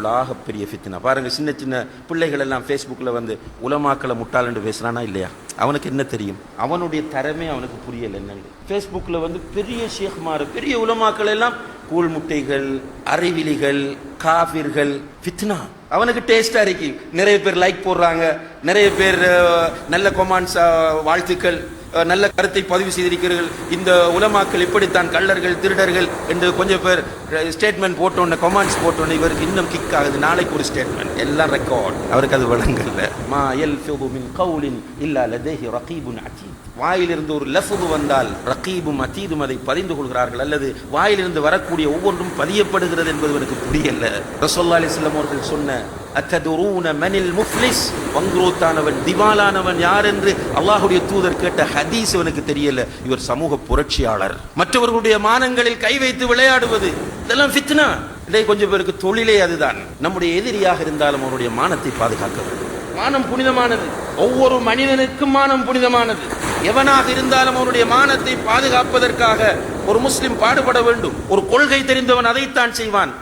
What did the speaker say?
உள்ள ஆகப்பெரிய ஃபித்னா. பாருங்க, சின்ன சின்ன பிள்ளைகள் எல்லாம் ஃபேஸ்புக்கில் வந்து உலமாக்களை முட்டாளன்னு பேசுறானா இல்லையா? அவனுக்கு என்ன தெரியும்? அவனுடைய தரமே அவனுக்கு புரியல. என்னன்னு ஃபேஸ்புக்கில் வந்து பெரிய ஷேக்மார், பெரிய உலமாக்கள் எல்லாம் கூழ் முட்டைகள், அறிவிலிகள், காஃபிர்கள், ஃபித்னா. அவனுக்கு டேஸ்டா இருக்கு. நிறைய பேர் லைக் போடுறாங்க, நிறைய பேர் நல்ல கொமான்ஸ், வாழ்த்துக்கள், நல்ல கருத்தை பதிவு செய்திருக்கிறீர்கள். இந்த உலமாக்கள் இப்படித்தான் கள்ளர்கள், திருடர்கள் என்று கொஞ்சம் பேர் ஸ்டேட்மெண்ட் போட்டோன்னு, கொமான்ஸ் போட்டோன்னு இவருக்கு இன்னும் கிக் ஆகுது. நாளைக்கு ஒரு ஸ்டேட்மெண்ட், எல்லாம் ரெக்கார்ட். அவருக்கு அது வழங்கல்ல. மா யல்ஃபிது மின் கௌலின் இல்லா லதைஹி ரகீபுன் அதீத். வாயிலிருந்து ஒரு லஃபுது வந்தால் ரகீபும் அதீதும் அதை பதிந்து கொள்கிறார்கள். அல்லது வாயிலிருந்து வரக்கூடிய ஒவ்வொன்றும் பதியப்படுகிறது என்பது எனக்கு புரியல. ரசூலுல்லாஹி அலைஹி வஸல்லம் அவர்கள் சொன்ன அத்ததுரூன மனில் முஃப்லிஸ், வங்குரோத்தானவன், திவாலானவன் யார் என்று அல்லாஹ்வுடைய தூதர் கேட்ட ஹதீஸ் அவனுக்கு தெரியல. இவர் சமூக புரட்சியாளர். மற்றவர்களுடைய மானங்களில் கை வைத்து விளையாடுவது, இதெல்லாம் ஃபித்னா. இதை கொஞ்சம் பேருக்கு தொழிலே அதுதான். நம்முடைய எதிரியாக இருந்தாலும் அவருடைய மானத்தை பாதுகாக்க வேண்டும். மானம் புனிதமானது. ஒவ்வொரு மனிதனுக்கும் மானம் புனிதமானது. எவனாக இருந்தாலும் அவருடைய மானத்தை பாதுகாப்பதற்காக ஒரு முஸ்லிம் பாடுபட வேண்டும். ஒரு கொள்கை தெரிந்தவன் அதைத்தான் செய்வான்.